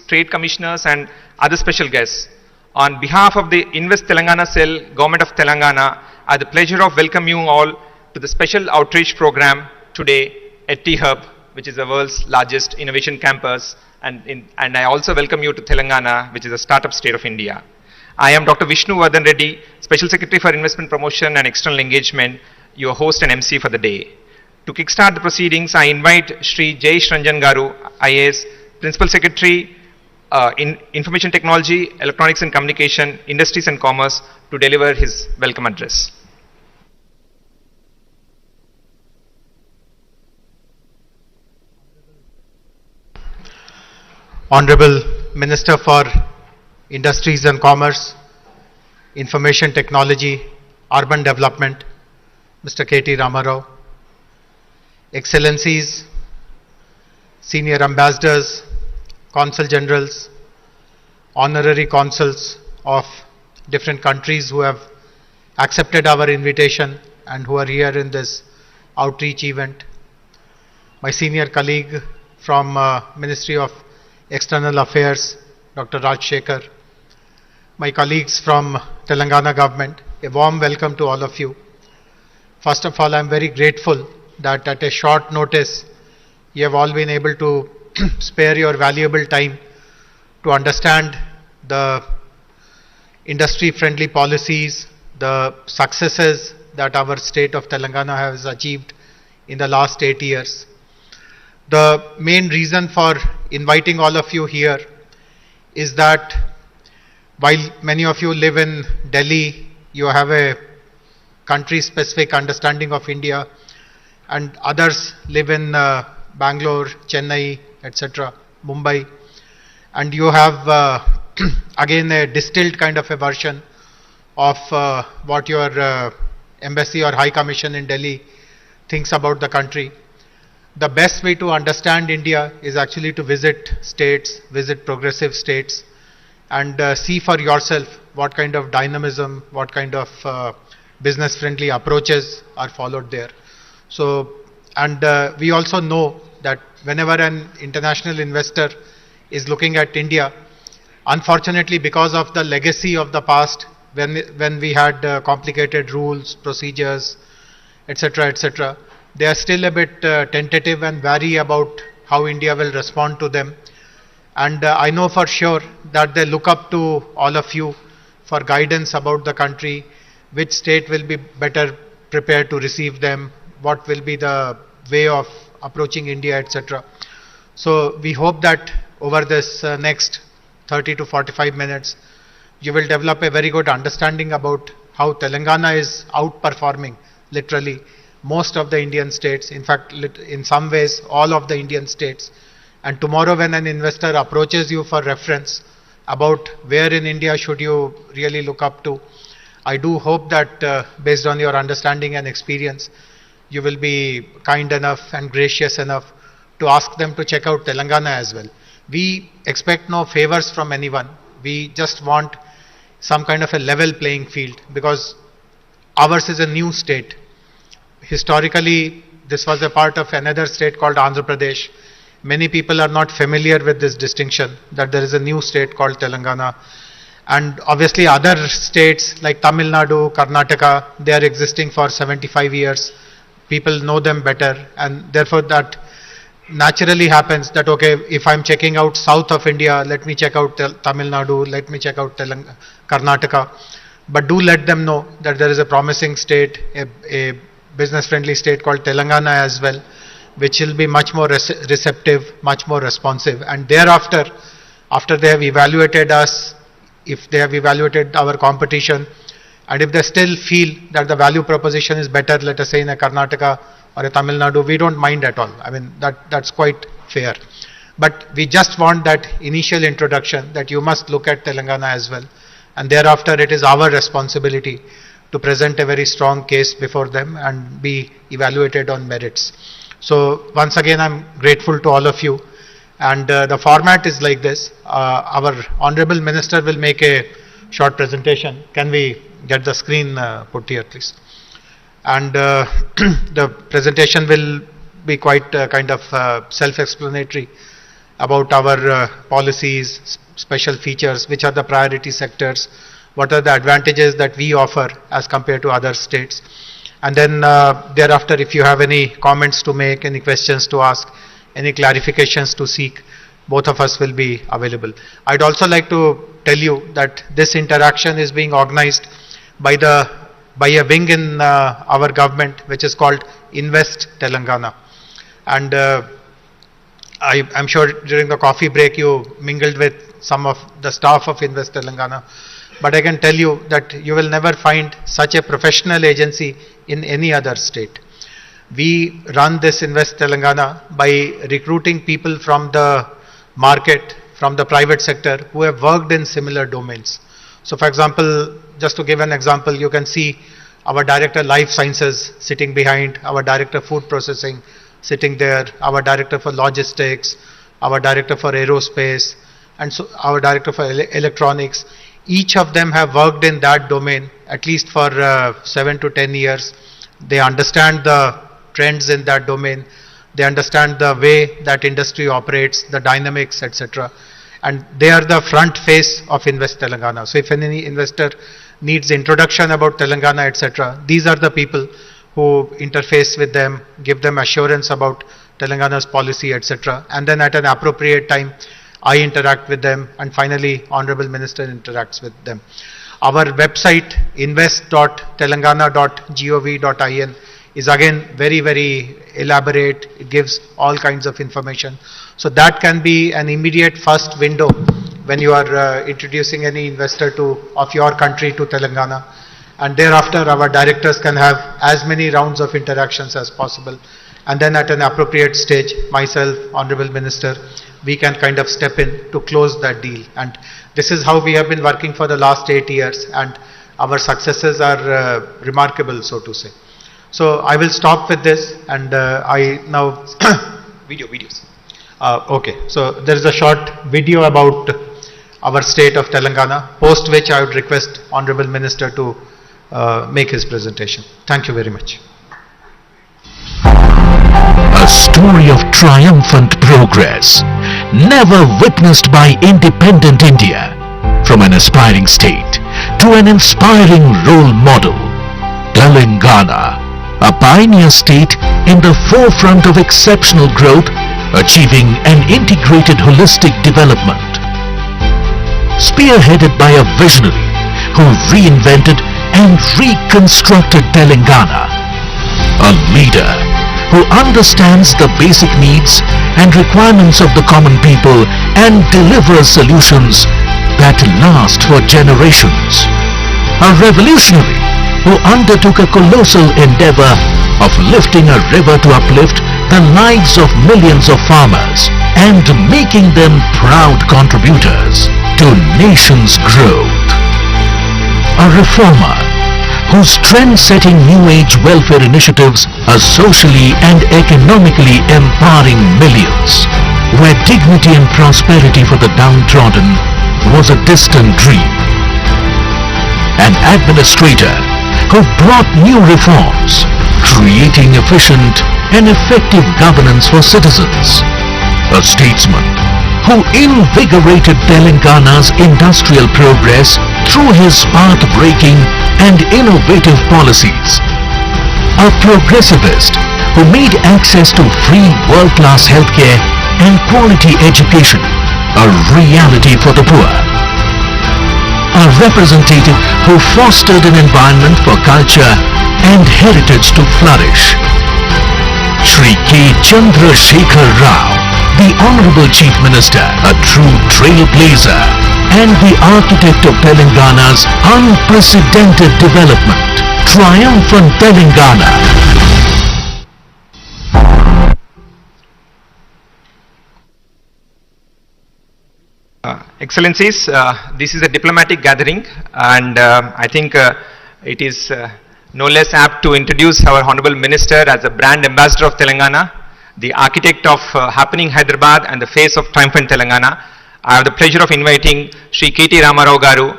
trade commissioners and other special guests. On behalf of the Invest Telangana Cell, Government of Telangana, I have the pleasure of welcoming you all to the special outreach program today at T-Hub, which is the world's largest innovation campus, and I also welcome you to Telangana, which is a startup state of India. I am Dr. Vishnu Vardhan Reddy, Special Secretary for Investment Promotion and External Engagement, your host and MC for the day. To kickstart the proceedings, I invite Shri Jay Ranjan Garu, IAS, Principal Secretary, in Information Technology, Electronics and Communication, Industries and Commerce, to deliver his welcome address. Honorable Minister for Industries and Commerce, Information Technology, Urban Development, Mr. KT Ramarao, Excellencies, Senior Ambassadors, Consul Generals, Honorary Consuls of different countries who have accepted our invitation and who are here in this outreach event, my senior colleague from Ministry of External Affairs, Dr. Raj Shekhar, my colleagues from Telangana government, a warm welcome to all of you. First of all, I am very grateful that at a short notice, you have all been able to spare your valuable time to understand the industry-friendly policies, the successes that our state of Telangana has achieved in the last 8 years. The main reason for inviting all of you here is that while many of you live in Delhi, you have a country-specific understanding of India, and others live in Bangalore, Chennai, etc., Mumbai, and you have again a distilled kind of a version of what your embassy or High Commission in Delhi thinks about the country. The best way to understand India is actually to visit states, visit progressive states, and see for yourself what kind of dynamism, what kind of business-friendly approaches are followed there. So, and we also know that whenever an international investor is looking at India, unfortunately because of the legacy of the past, when we had complicated rules, procedures, etc., they are still a bit tentative and wary about how India will respond to them. And I know for sure that they look up to all of you for guidance about the country, which state will be better prepared to receive them, what will be the way of approaching India, etc. So we hope that over this next 30 to 45 minutes, you will develop a very good understanding about how Telangana is outperforming literally most of the Indian states, in fact in some ways all of the Indian states. And tomorrow when an investor approaches you for reference about where in India should you really look up to, I do hope that based on your understanding and experience, you will be kind enough and gracious enough to ask them to check out Telangana as well. We expect no favors from anyone. We just want some kind of a level playing field because ours is a new state. Historically, this was a part of another state called Andhra Pradesh. Many people are not familiar with this distinction that there is a new state called Telangana. And obviously other states like Tamil Nadu, Karnataka, they are existing for 75 years. People know them better, and therefore that naturally happens that, okay, if I'm checking out south of India, let me check out Tamil Nadu, let me check out Karnataka. But do let them know that there is a promising state, a business-friendly state called Telangana as well, which will be much more receptive, much more responsive. And thereafter, after they have evaluated us, if they have evaluated our competition, and if they still feel that the value proposition is better, let us say in a Karnataka or a Tamil Nadu, we don't mind at all. I mean, that's quite fair. But we just want that initial introduction that you must look at Telangana as well. And thereafter, it is our responsibility to present a very strong case before them and be evaluated on merits. So once again, I'm grateful to all of you. And the format is like this. Our Honorable Minister will make a short presentation. Can we get the screen put here, please? And the presentation will be quite kind of self-explanatory about our policies, special features, which are the priority sectors, what are the advantages that we offer as compared to other states. And then thereafter, if you have any comments to make, any questions to ask, any clarifications to seek, both of us will be available. I'd also like to tell you that this interaction is being organized by a wing in our government, which is called Invest Telangana. And I'm sure during the coffee break you mingled with some of the staff of Invest Telangana. But I can tell you that you will never find such a professional agency in any other state. We run this Invest Telangana by recruiting people from the market, from the private sector, who have worked in similar domains. So for example, just to give an example, you can see our Director Life Sciences sitting behind, our Director Food Processing sitting there, our Director for Logistics, our Director for Aerospace, and so our Director for Electronics. Each of them have worked in that domain at least for 7 to 10 years. They understand the trends in that domain. They understand the way that industry operates, the dynamics, etc. And they are the front face of Invest Telangana. So if any investor needs introduction about Telangana, etc., these are the people who interface with them, give them assurance about Telangana's policy, etc. And then at an appropriate time, I interact with them, and finally, Honorable Minister interacts with them. Our website, invest.telangana.gov.in, is again very, very elaborate. It gives all kinds of information. So that can be an immediate first window when you are introducing any investor of your country to Telangana. And thereafter, our directors can have as many rounds of interactions as possible. And then at an appropriate stage, myself, Honorable Minister, we can kind of step in to close that deal. And this is how we have been working for the last 8 years, and our successes are remarkable, so to say. So I will stop with this, and I now videos. Okay, so there is a short video about our state of Telangana, post which I would request Honorable Minister to make his presentation. Thank you very much. A story of triumphant progress, never witnessed by independent India. From an aspiring state to an inspiring role model, Telangana, a pioneer state in the forefront of exceptional growth, achieving an integrated holistic development. Spearheaded by a visionary who reinvented and reconstructed Telangana, a leader who understands the basic needs and requirements of the common people and delivers solutions that last for generations. A revolutionary who undertook a colossal endeavor of lifting a river to uplift the lives of millions of farmers and making them proud contributors to nation's growth. A reformer whose trend-setting new age welfare initiatives are socially and economically empowering millions, where dignity and prosperity for the downtrodden was a distant dream. An administrator who brought new reforms, creating efficient and effective governance for citizens. A statesman who invigorated Telangana's industrial progress through his path-breaking and innovative policies. A progressivist who made access to free world-class healthcare and quality education a reality for the poor. A representative who fostered an environment for culture and heritage to flourish. Shri K. Chandrasekhar Rao, the Honorable Chief Minister, a true trailblazer and the architect of Telangana's unprecedented development. Triumphant Telangana. Excellencies, this is a diplomatic gathering, and I think it is no less apt to introduce our Honorable Minister as a brand ambassador of Telangana, the architect of happening Hyderabad and the face of triumphant Telangana. I have the pleasure of inviting Shri KTR Garu,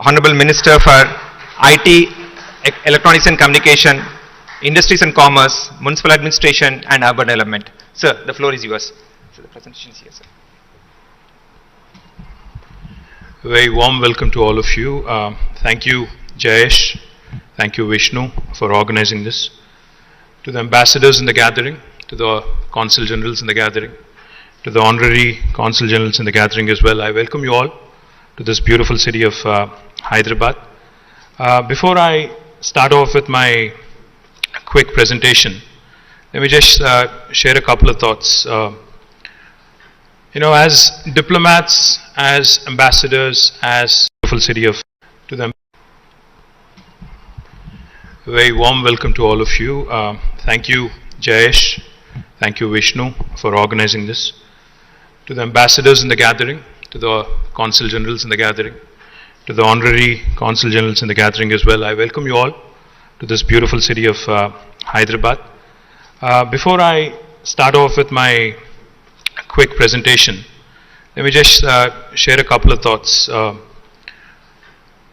Honorable Minister for IT, Electronics and Communication, Industries and Commerce, Municipal Administration and Urban Development. Sir, the floor is yours. So the presentation is here, sir. Very warm welcome to all of you. Thank you, Jayesh. Thank you, Vishnu, for organizing this. To the ambassadors in the gathering, to the consul generals in the gathering, to the honorary consul generals in the gathering as well, I welcome you all to this beautiful city of Hyderabad. Before I start off with my quick presentation, let me just share a couple of thoughts. As diplomats, as ambassadors, as beautiful city of, to them. Very warm welcome to all of you. Thank you, Jayesh. Thank you, Vishnu, for organizing this. To the ambassadors in the gathering, to the consul generals in the gathering, to the honorary consul generals in the gathering as well, I welcome you all to this beautiful city of Hyderabad. Before I start off with my quick presentation, let me just share a couple of thoughts.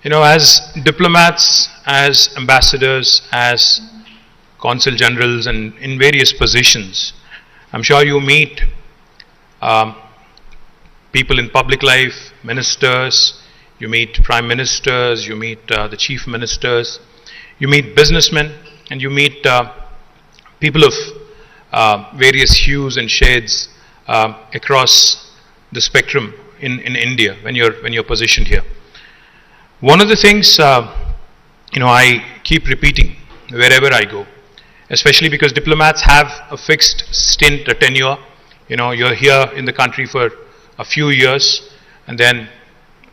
As diplomats, as ambassadors, as consul generals, and in various positions, I'm sure you meet people in public life, ministers, you meet prime ministers, you meet the chief ministers, you meet businessmen, and you meet people of various hues and shades across the spectrum in India when you're positioned here. One of the things I keep repeating wherever I go, especially because diplomats have a fixed stint, a tenure. You're here in the country for a few years, and then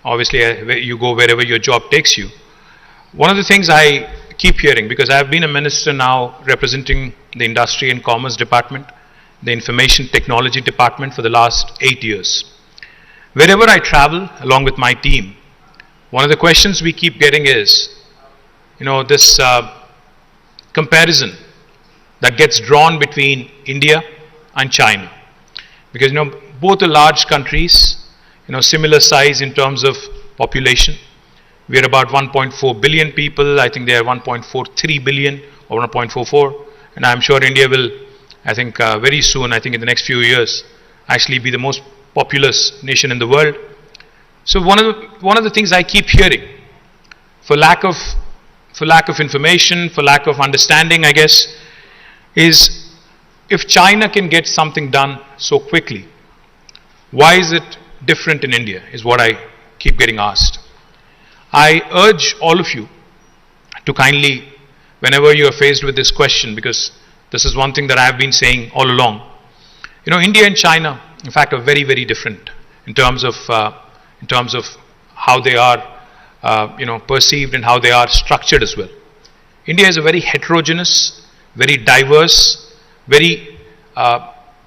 obviously you go wherever your job takes you. One of the things I keep hearing, because I have been a minister now representing the Industry and Commerce Department, the Information Technology Department for the last 8 years. Wherever I travel along with my team, one of the questions we keep getting is, this comparison that gets drawn between India and China. Because, both are large countries, similar size in terms of population. We are about 1.4 billion people. I think they are 1.43 billion or 1.44. And I'm sure India will, very soon, in the next few years, actually be the most populous nation in the world. So one of the things I keep hearing, for lack of information, for lack of understanding, I guess, is if China can get something done so quickly, why is it different in India, is what I keep getting asked. I urge all of you to kindly, whenever you are faced with this question, because this is one thing that I have been saying all along, India and China, in fact, are very, very different in terms of how they are, perceived and how they are structured as well. India is a very heterogeneous, very diverse, very,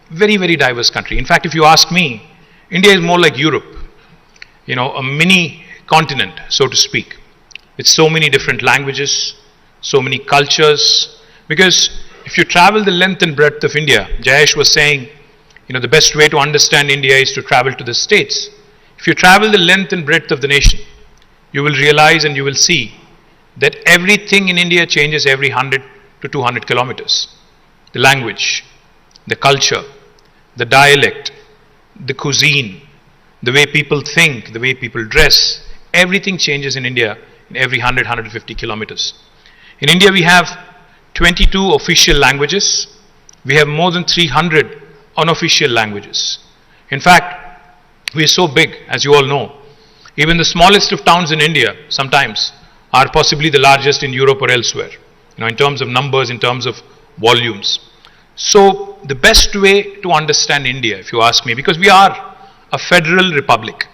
very diverse country. In fact, if you ask me, India is more like Europe, a mini continent, so to speak, with so many different languages, so many cultures. Because if you travel the length and breadth of India, Jayesh was saying, the best way to understand India is to travel to the states. If you travel the length and breadth of the nation, you will realize and you will see that everything in India changes every 100 to 200 kilometers. The language, the culture, the dialect, the cuisine, the way people think, the way people dress, everything changes in India in every 100, 150 kilometers. In India, we have 22 official languages. We have more than 300 unofficial languages. In fact, we are so big, as you all know. Even the smallest of towns in India sometimes are possibly the largest in Europe or elsewhere, in terms of numbers, in terms of volumes. So the best way to understand India, if you ask me, because we are a federal republic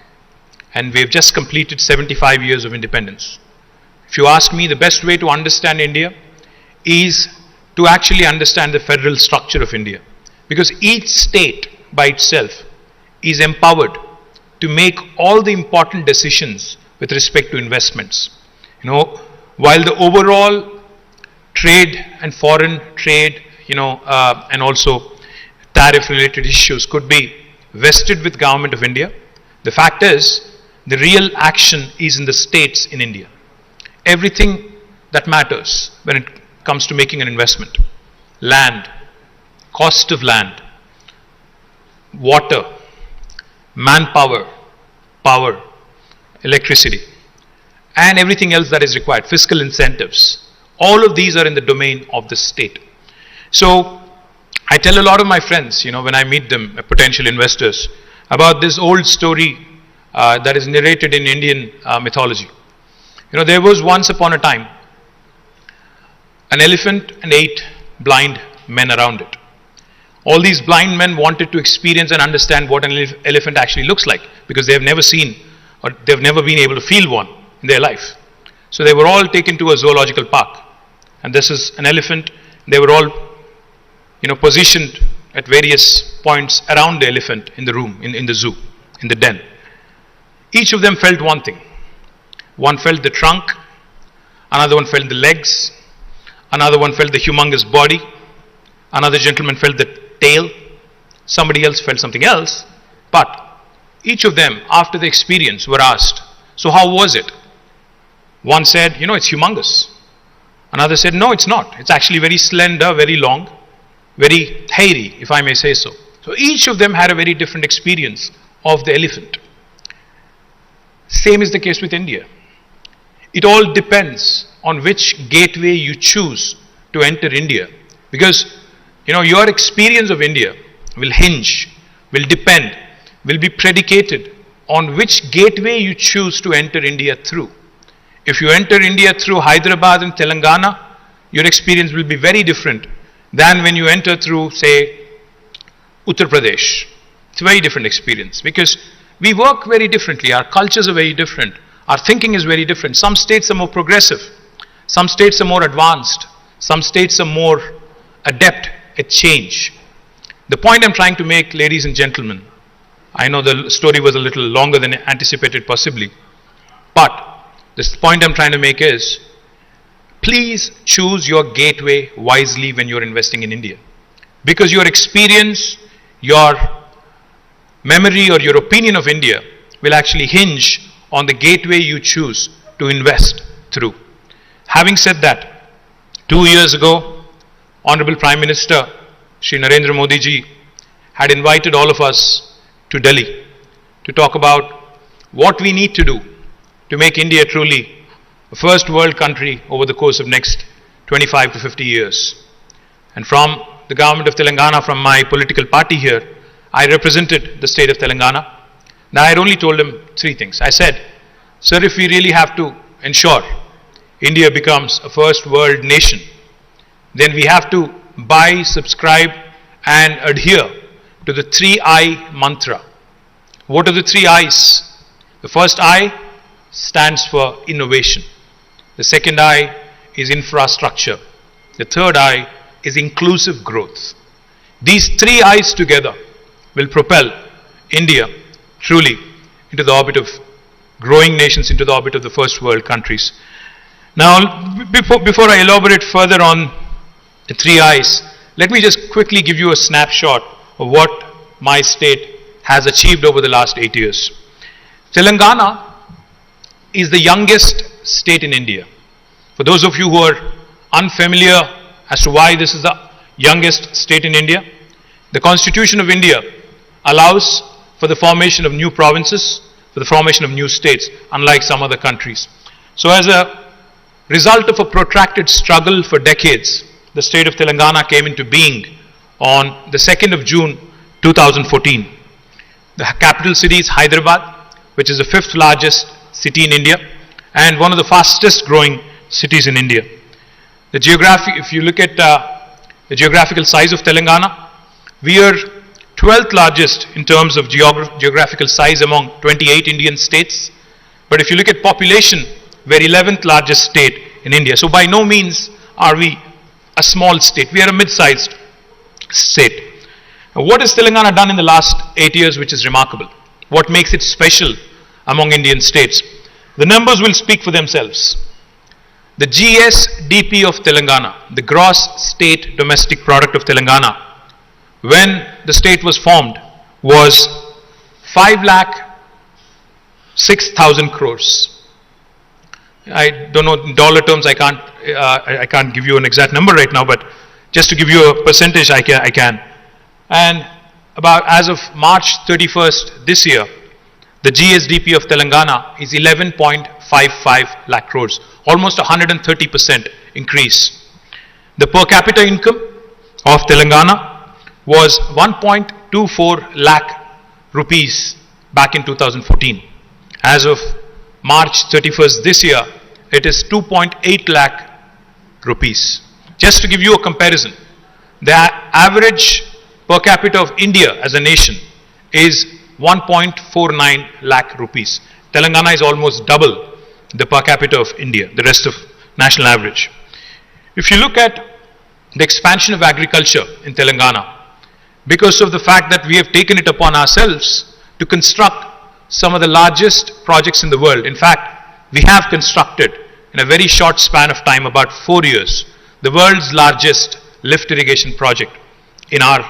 and we have just completed 75 years of independence. If you ask me, the best way to understand India is to actually understand the federal structure of India. Because each state by itself is empowered to make all the important decisions with respect to investments. While the overall trade and foreign trade, and also tariff related issues could be vested with Government of India, the fact is the real action is in the states in India. Everything that matters when it comes to making an investment, land, cost of land, water, manpower, power, electricity, and everything else that is required, fiscal incentives. All of these are in the domain of the state. So I tell a lot of my friends, when I meet them, potential investors, about this old story that is narrated in Indian mythology. There was once upon a time an elephant and 8 blind men around it. All these blind men wanted to experience and understand what an elephant actually looks like, because they have never seen or they've never been able to feel one in their life. So they were all taken to a zoological park, and this is an elephant. They were all positioned at various points around the elephant in the room, in the zoo, in the den. Each of them felt one thing. One felt the trunk, another one felt the legs, another one felt the humongous body, another gentleman felt the tail, somebody else felt something else. But each of them, after the experience, were asked, so how was it? One said, it's humongous. Another said, no, it's not. It's actually very slender, very long, very hairy, if I may say so. So each of them had a very different experience of the elephant. Same is the case with India. It all depends on which gateway you choose to enter India. Because, your experience of India will hinge, will depend, will be predicated on which gateway you choose to enter India through. If you enter India through Hyderabad and Telangana, your experience will be very different than when you enter through, say, Uttar Pradesh. It's a very different experience, because we work very differently. Our cultures are very different. Our thinking is very different. Some states are more progressive. Some states are more advanced. Some states are more adept at change. The point I'm trying to make, ladies and gentlemen, I know the story was a little longer than anticipated possibly, but this point I'm trying to make is, please choose your gateway wisely when you're investing in India. Because your experience, your memory or your opinion of India will actually hinge on the gateway you choose to invest through. Having said that, 2 years ago, Honorable Prime Minister Shri Narendra Modi ji had invited all of us to Delhi to talk about what we need to do to make India truly a first world country over the course of next 25 to 50 years. And from the government of Telangana, from my political party here, I represented the state of Telangana. Now I had only told him 3 things. I said, sir, if we really have to ensure India becomes a first world nation, then we have to buy, subscribe and adhere to the 3I mantra. What are the 3 I's? The first I stands for innovation. The second I is infrastructure. The third I is inclusive growth. These 3 I's together will propel India truly into the orbit of growing nations, into the orbit of the first world countries. Now, before I elaborate further on the 3 I's, let me just quickly give you a snapshot of what my state has achieved over the last 8 years. Telangana is the youngest state in India. For those of you who are unfamiliar as to why this is the youngest state in India, the Constitution of India allows for the formation of new provinces, for the formation of new states, unlike some other countries. So as a result of a protracted struggle for decades, the state of Telangana came into being on the 2nd of June 2014. The capital city is Hyderabad, which is the 5th largest city in India and one of the fastest growing cities in India. If you look at the geographical size of Telangana, we are 12th largest in terms of geographical size among 28 Indian states. But if you look at population, we're 11th largest state in India. So by no means are we a small state. We are a mid-sized state. Now, what has Telangana done in the last 8 years which is remarkable? What makes it special among Indian states? The numbers will speak for themselves. The GSDP of Telangana, the gross state domestic product of Telangana, when the state was formed, was 5,06,000 crores. I don't know in dollar terms. I can't give you an exact number right now, but just to give you a percentage, I can. And about as of March 31st this year, The GSDP of Telangana is 11.55 lakh crores, almost 130% increase. The per capita income of Telangana was 1.24 lakh rupees back in 2014. As of March 31st this year, it is 2.8 lakh rupees. Just to give you a comparison, the average per capita of India as a nation is 1.49 lakh rupees. Telangana is almost double the per capita of India, the rest of national average. If you look at the expansion of agriculture in Telangana, because of the fact that we have taken it upon ourselves to construct some of the largest projects in the world. In fact, we have constructed in a very short span of time, about 4 years, the world's largest lift irrigation project in our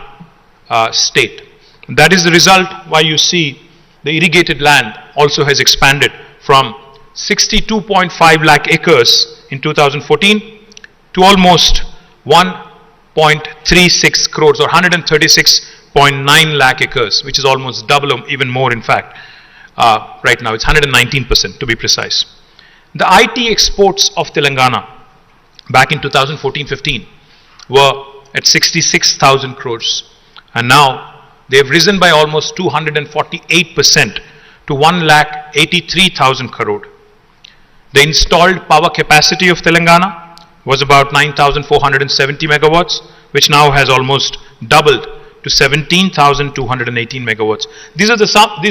state. That is the result why you see the irrigated land also has expanded from 62.5 lakh acres in 2014 to almost 1.36 crores or 136.9 lakh acres, which is almost double or even more in fact. Right now it's 119% to be precise. The IT exports of Telangana back in 2014-15 were at 66,000 crores, and now they have risen by almost 248% to 1,83,000 crore. The installed power capacity of Telangana was about 9,470 megawatts, which now has almost doubled to 17,218 megawatts. These are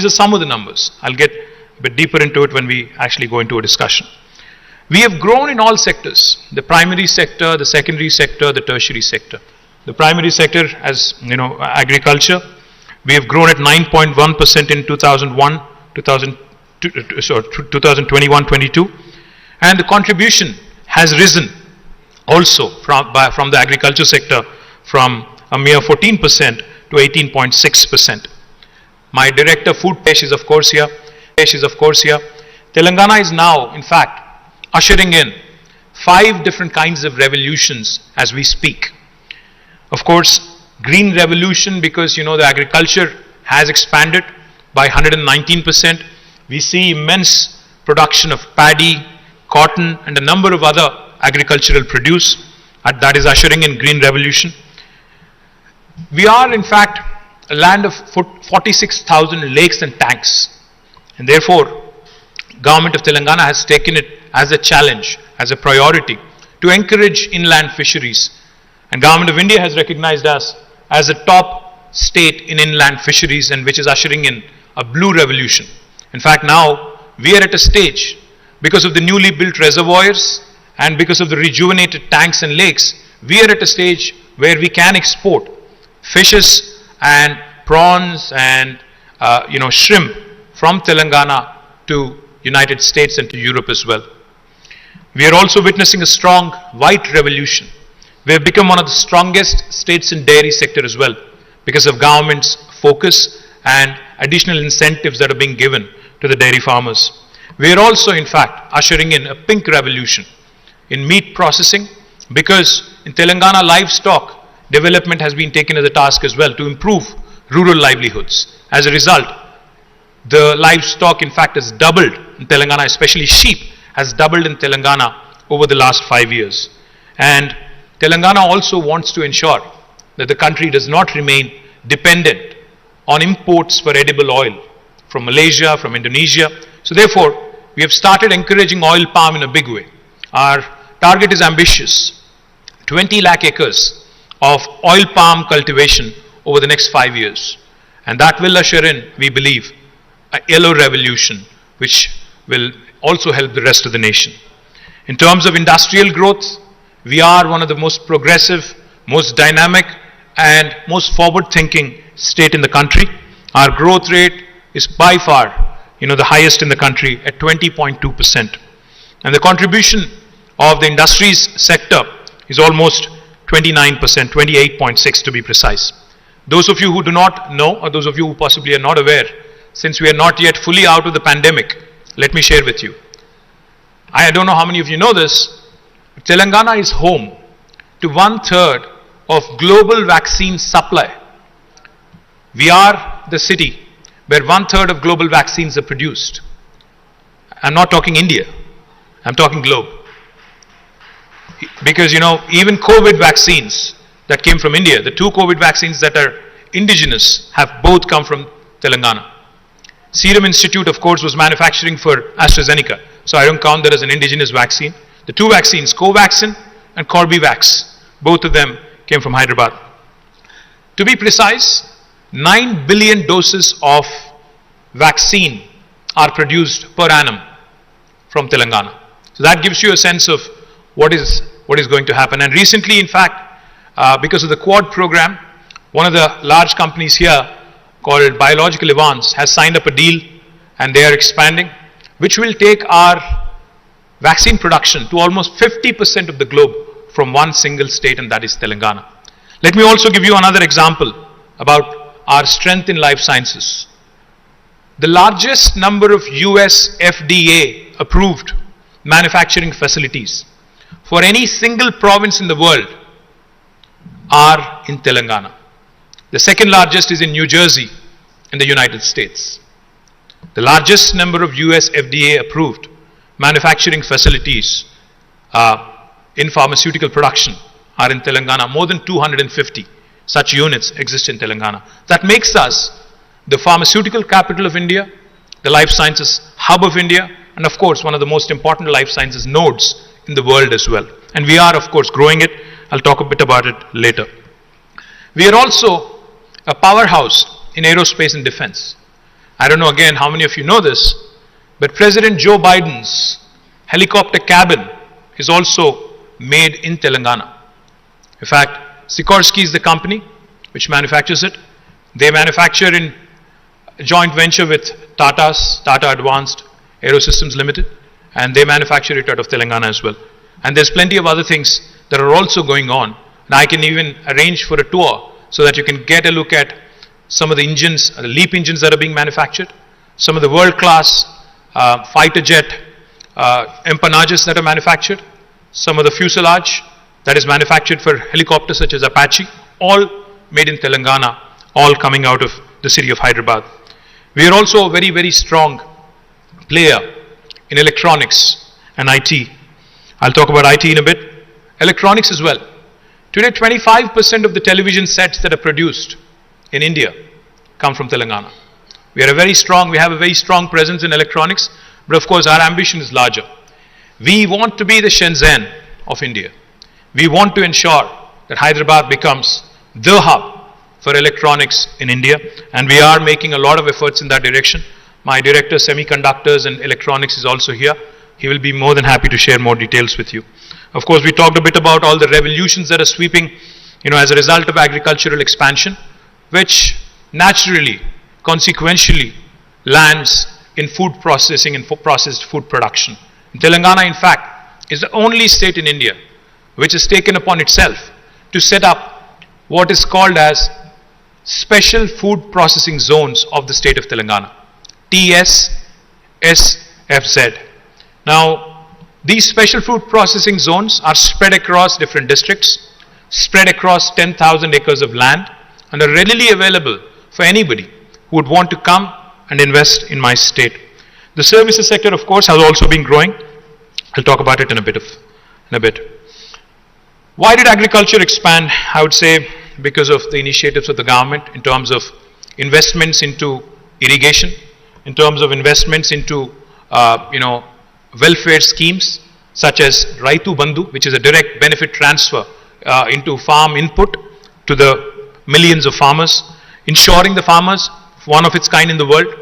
some of the numbers. I'll get a bit deeper into it when we actually go into a discussion. We have grown in all sectors: the primary sector, the secondary sector, the tertiary sector. The primary sector, as you know, agriculture, we have grown at 9.1% in 2021-22, and the contribution has risen also from the agriculture sector from a mere 14% to 18.6%. My director food Pesh is of course here. Telangana is now in fact ushering in 5 different kinds of revolutions as we speak. Of course, green revolution, because you know the agriculture has expanded by 119%. We see immense production of paddy, cotton and a number of other agricultural produce that is ushering in green revolution. We are in fact a land of 46,000 lakes and tanks, and therefore government of Telangana has taken it as a challenge, as a priority to encourage inland fisheries, and government of India has recognized us as a top state in inland fisheries, and which is ushering in a blue revolution. In fact, now we are at a stage, because of the newly built reservoirs and because of the rejuvenated tanks and lakes, we are at a stage where we can export fishes and prawns and shrimp from Telangana to United States and to Europe as well. We are also witnessing a strong white revolution. We have become one of the strongest states in dairy sector as well, because of government's focus and additional incentives that are being given to the dairy farmers. We are also in fact ushering in a pink revolution in meat processing, because in Telangana livestock development has been taken as a task as well to improve rural livelihoods. As a result, the livestock in fact has doubled in Telangana, especially sheep has doubled in Telangana over the last 5 years. And Telangana also wants to ensure that the country does not remain dependent on imports for edible oil from Malaysia, from Indonesia. So therefore, we have started encouraging oil palm in a big way. Our target is ambitious: 20 lakh acres of oil palm cultivation over the next 5 years. And that will usher in, we believe, a yellow revolution, which will also help the rest of the nation. In terms of industrial growth, we are one of the most progressive, most dynamic and most forward-thinking state in the country. Our growth rate is by far, the highest in the country at 20.2%. And the contribution of the industries sector is almost 29%, 28.6% to be precise. Those of you who do not know, or those of you who possibly are not aware, since we are not yet fully out of the pandemic, let me share with you. I don't know how many of you know this, but Telangana is home to 1/3 of global vaccine supply. We are the city where 1/3 of global vaccines are produced. I'm not talking India, I'm talking globe. Because, even COVID vaccines that came from India, the 2 COVID vaccines that are indigenous have both come from Telangana. Serum Institute, of course, was manufacturing for AstraZeneca, so I don't count that as an indigenous vaccine. The 2 vaccines, Covaxin and Corbevax, both of them came from Hyderabad. To be precise, 9 billion doses of vaccine are produced per annum from Telangana. So that gives you a sense of what is going to happen. And recently, in fact, because of the Quad program, one of the large companies here called Biological Advance has signed up a deal, and they are expanding, which will take our vaccine production to almost 50% of the globe from one single state, and that is Telangana. Let me also give you another example about our strength in life sciences. The largest number of US FDA approved manufacturing facilities for any single province in the world are in Telangana. The second largest is in New Jersey in the United States. The largest number of US FDA approved manufacturing facilities in pharmaceutical production are in Telangana. More than 250 such units exist in Telangana. That makes us the pharmaceutical capital of India, the life sciences hub of India, and of course one of the most important life sciences nodes in the world as well. And we are, of course, growing it. I'll talk a bit about it later. We are also a powerhouse in aerospace and defense. I don't know again how many of you know this, but President Joe Biden's helicopter cabin is also made in Telangana. In fact, Sikorsky is the company which manufactures it. They manufacture in a joint venture with Tata Advanced Aerosystems Limited, and they manufacture it out of Telangana as well. And there's plenty of other things that are also going on. And I can even arrange for a tour so that you can get a look at some of the engines, the LEAP engines that are being manufactured, some of the world-class fighter jet empanages that are manufactured, some of the fuselage that is manufactured for helicopters such as Apache, all made in Telangana, all coming out of the city of Hyderabad. We are also a very, very strong player in electronics and IT. I'll talk about IT in a bit. Electronics as well. Today, 25% of the television sets that are produced in India come from Telangana. We have a very strong presence in electronics, but of course our ambition is larger. We want to be the Shenzhen of India. We want to ensure that Hyderabad becomes the hub for electronics in India, and we are making a lot of efforts in that direction. My director, Semiconductors and Electronics, is also here. He will be more than happy to share more details with you. Of course, we talked a bit about all the revolutions that are sweeping, as a result of agricultural expansion, which naturally, consequentially, lands in food processing and processed food production. Telangana, in fact, is the only state in India which has taken upon itself to set up what is called as Special Food Processing Zones of the state of Telangana, TSSFZ. Now, these special food processing zones are spread across different districts, spread across 10,000 acres of land, and are readily available for anybody who would want to come and invest in my state. The services sector, of course, has also been growing. I'll talk about it in a bit. Why did agriculture expand? I would say because of the initiatives of the government in terms of investments into irrigation, in terms of investments into welfare schemes such as Raitu Bandhu, which is a direct benefit transfer into farm input to the millions of farmers, ensuring the farmers, one of its kind in the world.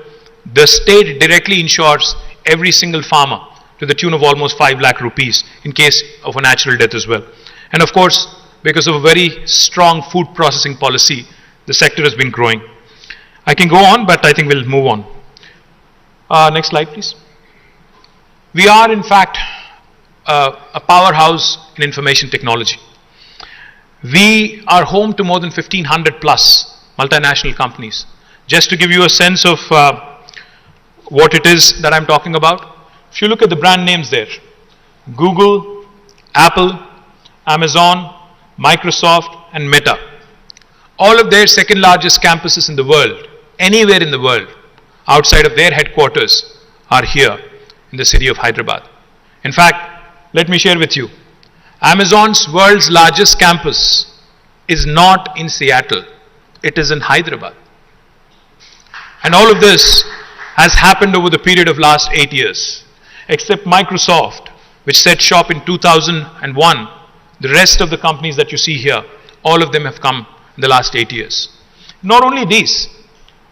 The state directly insures every single farmer to the tune of almost 5 lakh rupees in case of a natural death as well. And of course, because of a very strong food processing policy, the sector has been growing. I can go on, but I think we'll move on. Next slide, please. We are, in fact, a powerhouse in information technology. We are home to more than 1,500 plus multinational companies. Just to give you a sense of what it is that I'm talking about, if you look at the brand names there, Google, Apple, Amazon, Microsoft, and Meta, all of their second largest campuses in the world, anywhere in the world, outside of their headquarters are here in the city of Hyderabad. In fact, let me share with you, Amazon's world's largest campus is not in Seattle, it is in Hyderabad. And all of this has happened over the period of last 8 years. Except Microsoft, which set shop in 2001, the rest of the companies that you see here, all of them have come in the last 8 years. Not only these,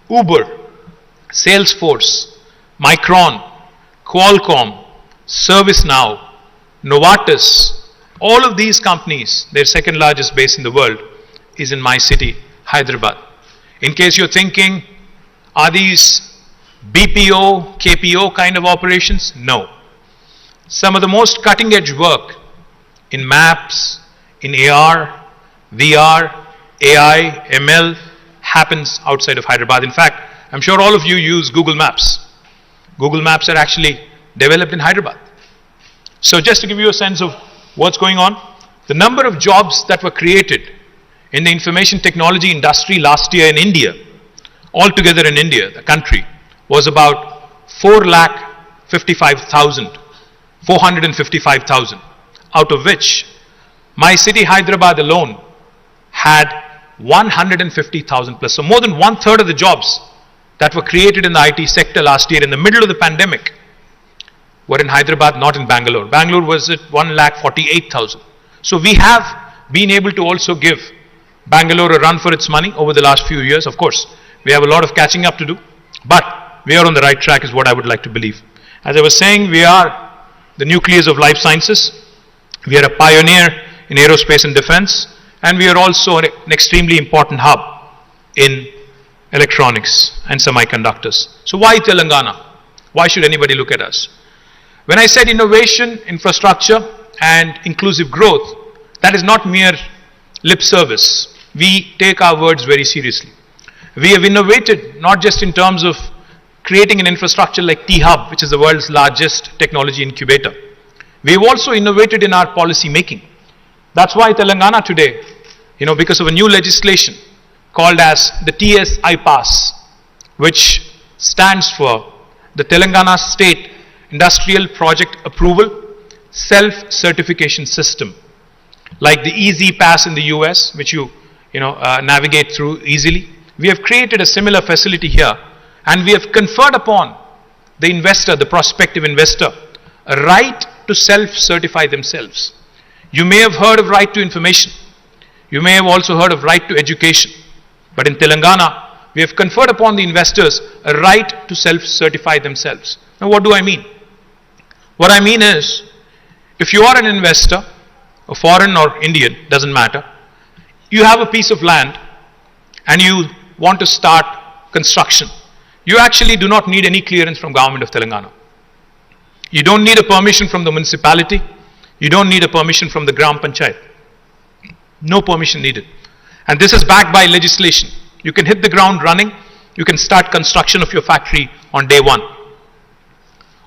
Uber, Salesforce, Micron, Qualcomm, ServiceNow, Novartis, all of these companies, their second largest base in the world is in my city, Hyderabad. In case you're thinking, are these BPO, KPO kind of operations? No. Some of the most cutting edge work in maps, in AR, VR, AI, ML happens outside of Hyderabad. In fact, I'm sure all of you use Google Maps. Google Maps are actually developed in Hyderabad. So just to give you a sense of what's going on, the number of jobs that were created in the information technology industry last year in India, altogether in India, the country, was about 455,000, out of which my city Hyderabad alone had 150,000 plus. So more than 1/3 of the jobs that were created in the IT sector last year in the middle of the pandemic were in Hyderabad, not in Bangalore. Bangalore was at 148,000. So we have been able to also give Bangalore a run for its money over the last few years. Of course, we have a lot of catching up to do, but we are on the right track is what I would like to believe. As I was saying, we are the nucleus of life sciences. We are a pioneer in aerospace and defense, and we are also an extremely important hub in electronics and semiconductors. So why Telangana? Why should anybody look at us? When I said innovation, infrastructure, and inclusive growth, that is not mere lip service. We take our words very seriously. We have innovated not just in terms of creating an infrastructure like T-Hub, which is the world's largest technology incubator. We have also innovated in our policy making. That's why Telangana today, because of a new legislation called as the TS-IPASS, which stands for the Telangana State Industrial Project Approval Self-Certification System. Like the Easy Pass in the US, which you navigate through easily. We have created a similar facility here, and we have conferred upon the investor, the prospective investor, a right to self-certify themselves. You may have heard of right to information. You may have also heard of right to education. But in Telangana, we have conferred upon the investors a right to self-certify themselves. Now, what do I mean? What I mean is, if you are an investor, a foreign or Indian, doesn't matter, you have a piece of land and you want to start construction. You actually do not need any clearance from government of Telangana. You don't need a permission from the municipality. You don't need a permission from the Gram Panchayat. No permission needed. And this is backed by legislation. You can hit the ground running. You can start construction of your factory on day one.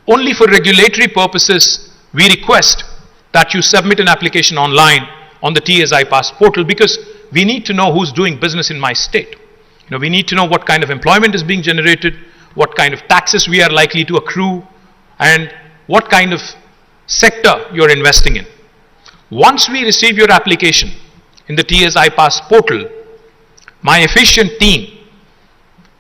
Only for regulatory purposes, we request that you submit an application online on the TS-IPASS portal, because we need to know who's doing business in my state. We need to know what kind of employment is being generated, what kind of taxes we are likely to accrue, and what kind of sector you're investing in. Once we receive your application in the TS-IPASS portal, my efficient team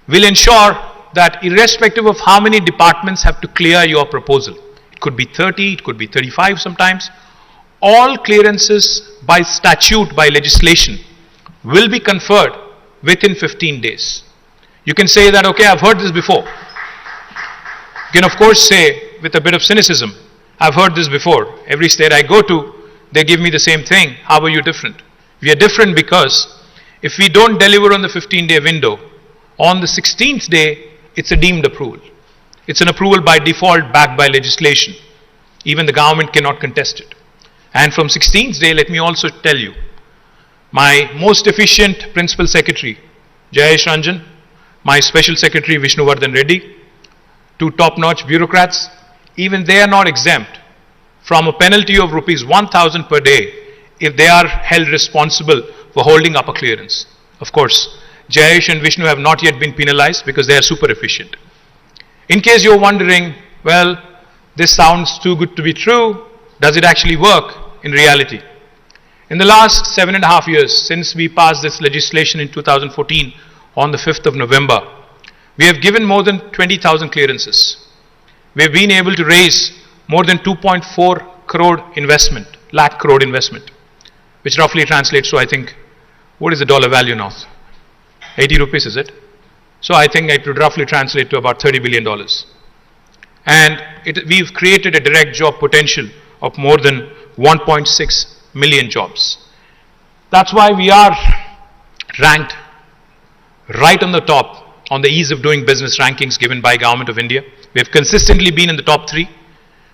will ensure that irrespective of how many departments have to clear your proposal, it could be 30, it could be 35 sometimes, all clearances by statute, by legislation, will be conferred within 15 days. You can say that, okay, I've heard this before. You can of course say, with a bit of cynicism, I've heard this before. Every state I go to, they give me the same thing. How are you different? We are different because if we don't deliver on the 15-day window, on the 16th day, it's a deemed approval. It's an approval by default backed by legislation. Even the government cannot contest it. And from 16th day, let me also tell you, my most efficient principal secretary, Jayesh Ranjan, my special secretary, Vishnuvardhan Reddy, two top-notch bureaucrats, even they are not exempt from a penalty of rupees 1,000 per day if they are held responsible for holding up a clearance. Of course, Jayesh and Vishnu have not yet been penalized because they are super efficient. In case you're wondering, well, this sounds too good to be true, does it actually work in reality? In the last 7.5 years, since we passed this legislation in 2014 on the 5th of November, we have given more than 20,000 clearances. We have been able to raise more than 2.4 crore investment, lakh crore investment, which roughly translates to, I think, what is the dollar value now? 80 rupees, is it? So I think it would roughly translate to about $30 billion. And we've created a direct job potential of more than 1.6 million jobs. That's why we are ranked right on the top on the ease of doing business rankings given by Government of India. We have consistently been in the top 3.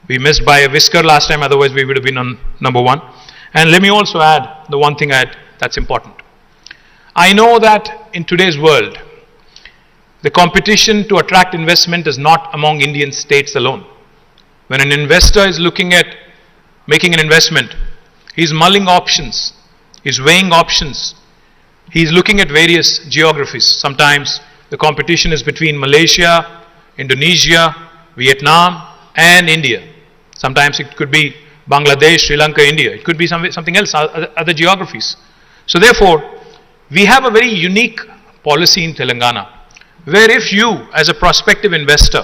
We missed by a whisker last time, otherwise we would have been on number 1. And let me also add the one thing that's important. I know that in today's world, the competition to attract investment is not among Indian states alone. When an investor is looking at making an investment, he's mulling options, he's weighing options, he's looking at various geographies. Sometimes the competition is between Malaysia, Indonesia, Vietnam, and India. Sometimes it could be Bangladesh, Sri Lanka, India. It could be something else, other geographies. So therefore, we have a very unique policy in Telangana, where if you, as a prospective investor,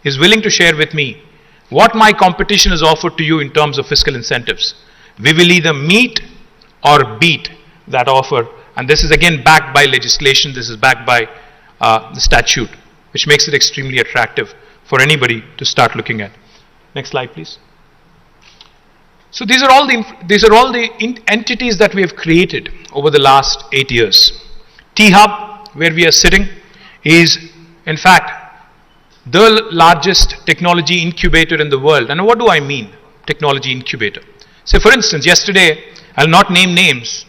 is willing to share with me what my competition has offered to you in terms of fiscal incentives, we will either meet or beat that offer. And this is again backed by legislation, this is backed by the statute, which makes it extremely attractive for anybody to start looking at. Next slide, please. So these are all the entities that we have created over the last 8 years. T-Hub, where we are sitting, is in fact the largest technology incubator in the world. And what do I mean, technology incubator? Say for instance, yesterday, I'll not name names,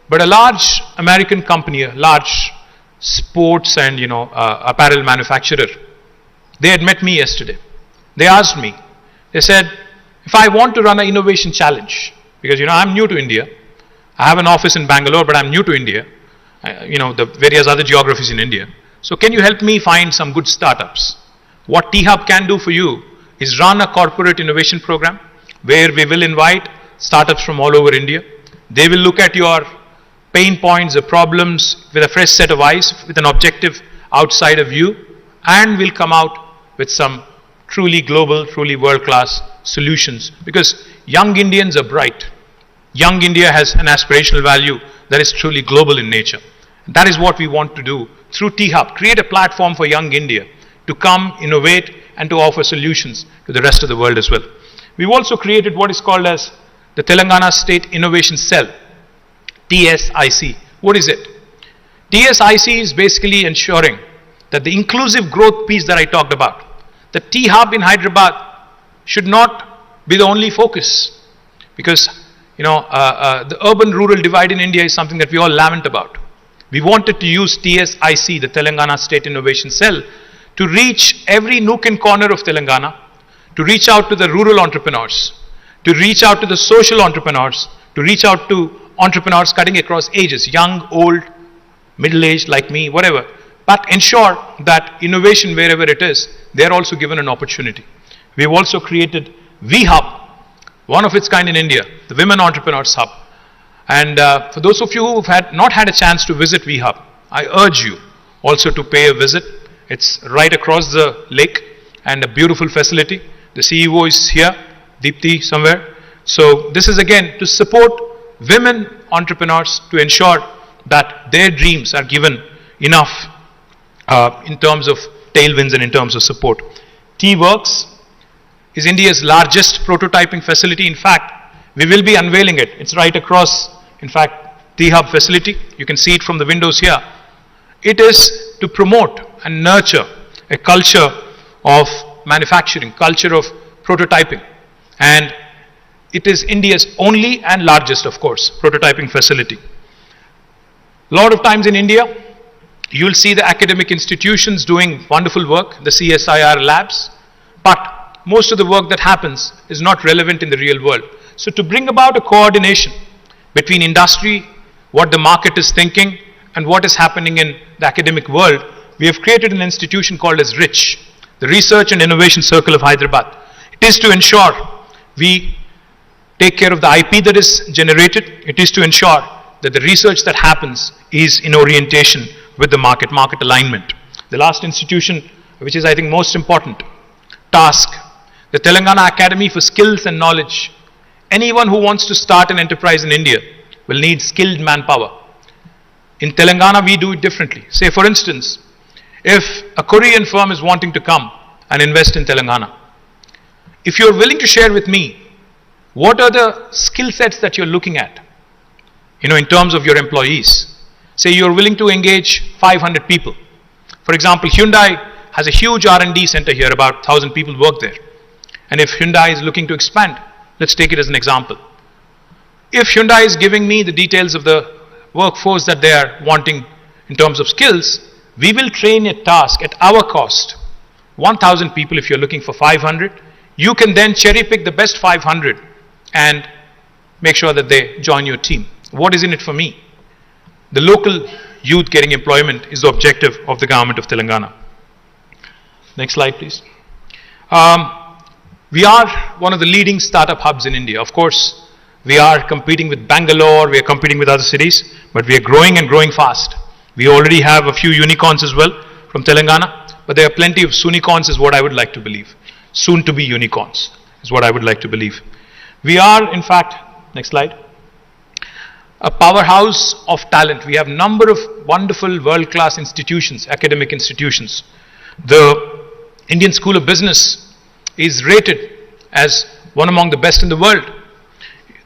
but a large American company, a large sports and apparel manufacturer, they had met me yesterday. They asked me, they said, if I want to run an innovation challenge, because I'm new to India, I have an office in Bangalore, but I'm new to India, the various other geographies in India. So can you help me find some good startups? What T-Hub can do for you is run a corporate innovation program where we will invite startups from all over India. They will look at your pain points or problems with a fresh set of eyes, with an objective outsider view, and will come out with some truly global, truly world-class solutions. Because young Indians are bright. Young India has an aspirational value that is truly global in nature. That is what we want to do through T-Hub, create a platform for young India to come, innovate, and to offer solutions to the rest of the world as well. We've also created what is called as the Telangana State Innovation Cell, TSIC. What is it? TSIC is basically ensuring that the inclusive growth piece that I talked about, the T-Hub in Hyderabad should not be the only focus, because the urban-rural divide in India is something that we all lament about. We wanted to use TSIC, the Telangana State Innovation Cell, to reach every nook and corner of Telangana, to reach out to the rural entrepreneurs, to reach out to the social entrepreneurs, to reach out to entrepreneurs cutting across ages, young, old, middle-aged like me, whatever, but ensure that innovation wherever it is, they are also given an opportunity. We have also created V-Hub, one of its kind in India, the Women Entrepreneurs Hub. And for those of you who have not had a chance to visit V-Hub, I urge you also to pay a visit. It's right across the lake and a beautiful facility. The CEO is here, Deepthi somewhere. So this is again to support women entrepreneurs, to ensure that their dreams are given enough in terms of tailwinds and in terms of support. T-Works is India's largest prototyping facility. In fact, we will be unveiling it. It's right across, in fact, T-Hub facility. You can see it from the windows here. It is to promote and nurture a culture of manufacturing, culture of prototyping. And it is India's only and largest, of course, prototyping facility. A lot of times in India, you will see the academic institutions doing wonderful work, the CSIR labs, but most of the work that happens is not relevant in the real world. So to bring about a coordination between industry, what the market is thinking, and what is happening in the academic world, we have created an institution called as RICH, the Research and Innovation Circle of Hyderabad. It is to ensure we take care of the IP that is generated. It is to ensure that the research that happens is in orientation with the market alignment. The last institution, which is I think most important, task, the Telangana Academy for Skills and Knowledge. Anyone who wants to start an enterprise in India will need skilled manpower. In Telangana, we do it differently. Say, for instance, if a Korean firm is wanting to come and invest in Telangana, if you're willing to share with me, what are the skill sets that you're looking at, in terms of your employees? Say you're willing to engage 500 people. For example, Hyundai has a huge R&D center here, about 1,000 people work there. And if Hyundai is looking to expand, let's take it as an example. If Hyundai is giving me the details of the workforce that they are wanting in terms of skills, we will train a task at our cost. 1,000 people if you're looking for 500. You can then cherry pick the best 500 and make sure that they join your team. What is in it for me? The local youth getting employment is the objective of the government of Telangana. Next slide, please. We are one of the leading startup hubs in India. Of course, we are competing with Bangalore, we are competing with other cities, but we are growing and growing fast. We already have a few unicorns as well from Telangana, but there are plenty of soonicorns is what I would like to believe. Soon to be unicorns is what I would like to believe. We are, in fact, next slide, a powerhouse of talent. We have a number of wonderful world-class institutions, academic institutions. The Indian School of Business is rated as one among the best in the world.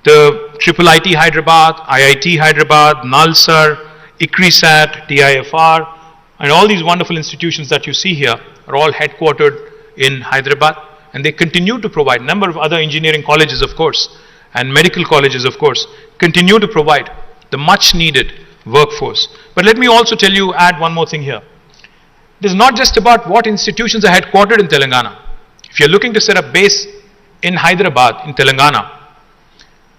The IIIT Hyderabad, IIT Hyderabad, NALSAR, ICRISAT, TIFR, and all these wonderful institutions that you see here are all headquartered in Hyderabad, and they continue to provide. A number of other engineering colleges, of course, and medical colleges, of course, continue to provide the much needed workforce. But let me also tell you, add one more thing here. It is not just about what institutions are headquartered in Telangana. If you're looking to set up base in Hyderabad, in Telangana,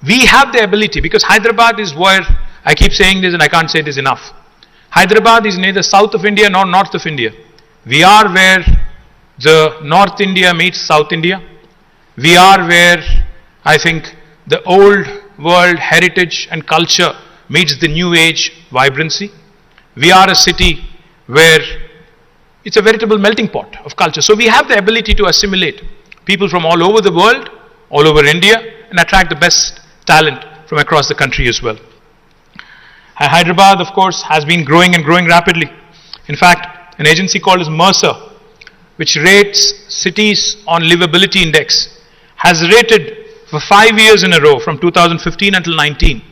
we have the ability, because Hyderabad is where, I keep saying this and I can't say this enough. Hyderabad is neither south of India nor north of India. We are where the North India meets South India. We are where, I think, the old world heritage and culture meets the new age vibrancy. We are a city where it's a veritable melting pot of culture. So we have the ability to assimilate people from all over the world, all over India, and attract the best talent from across the country as well. Hyderabad, of course, has been growing and growing rapidly. In fact, an agency called as Mercer, which rates cities on livability index, has rated for 5 years in a row from 2015 until 19.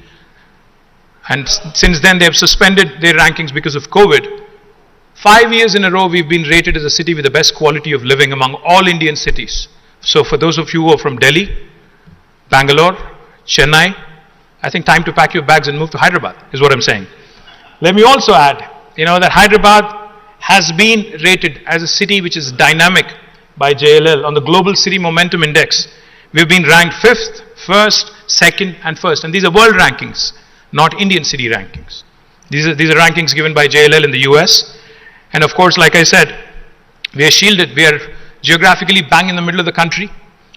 And since then they have suspended their rankings because of COVID. 5 years in a row we've been rated as a city with the best quality of living among all Indian cities. So for those of you who are from Delhi, Bangalore, Chennai, I think time to pack your bags and move to Hyderabad is what I'm saying. Let me also add, that Hyderabad has been rated as a city which is dynamic by JLL on the Global City Momentum Index. We've been ranked 5th, 1st, 2nd and 1st. And these are world rankings, not Indian city rankings. These are rankings given by JLL in the US. And of course, like I said, we are shielded. We are geographically bang in the middle of the country,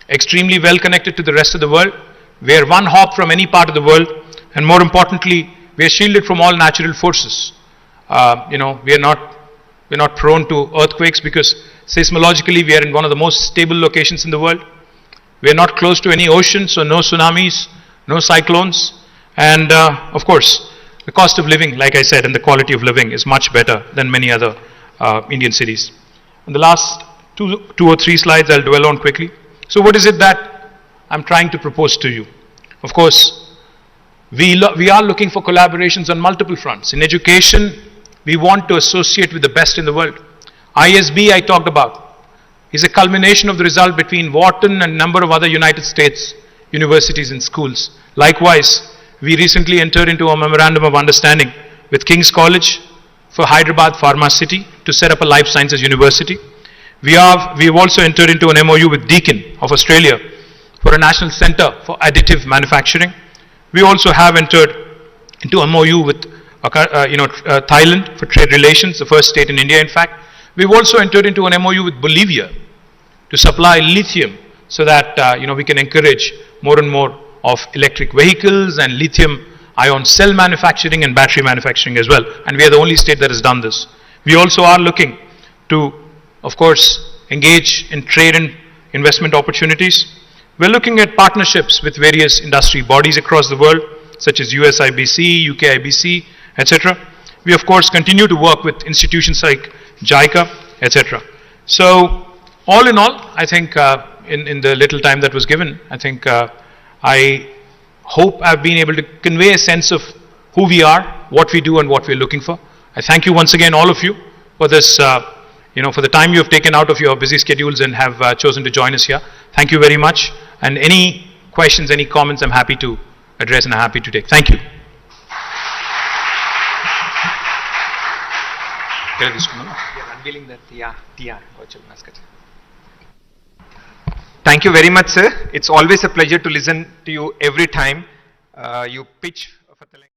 extremely well connected to the rest of the world. We are one hop from any part of the world. And more importantly, we are shielded from all natural forces. We are not prone to earthquakes because seismologically we are in one of the most stable locations in the world. We are not close to any ocean, so no tsunamis, no cyclones. And of course, the cost of living, like I said, and the quality of living is much better than many other Indian cities. And the last two or three slides I'll dwell on quickly. So what is it that I'm trying to propose to you? Of course, we are looking for collaborations on multiple fronts. In education, we want to associate with the best in the world. ISB I talked about is a culmination of the result between Wharton and a number of other United States universities and schools. Likewise, we recently entered into a memorandum of understanding with King's College for Hyderabad Pharma City to set up a life sciences university. We have also entered into an MOU with Deakin of Australia for a national center for additive manufacturing. We also have entered into a MOU with Thailand for trade relations, the first state in India in fact. We've also entered into an MOU with Bolivia to supply lithium so that we can encourage more and more of electric vehicles and lithium ion cell manufacturing and battery manufacturing as well. And we are the only state that has done this. We also are looking to, of course, engage in trade and investment opportunities. We're looking at partnerships with various industry bodies across the world, such as US IBC, UK IBC, etc. We, of course, continue to work with institutions like JICA, etc. So, all in all, I think in the little time that was given, I think I hope I've been able to convey a sense of who we are, what we do, and what we're looking for. I thank you once again, all of you, for this, for the time you have taken out of your busy schedules and have chosen to join us here. Thank you very much. And any questions, any comments, I'm happy to address and I'm happy to take. Thank you. Unveiling that TR virtual mascot. Thank you very much, sir. It's always a pleasure to listen to you every time you pitch for Telangana.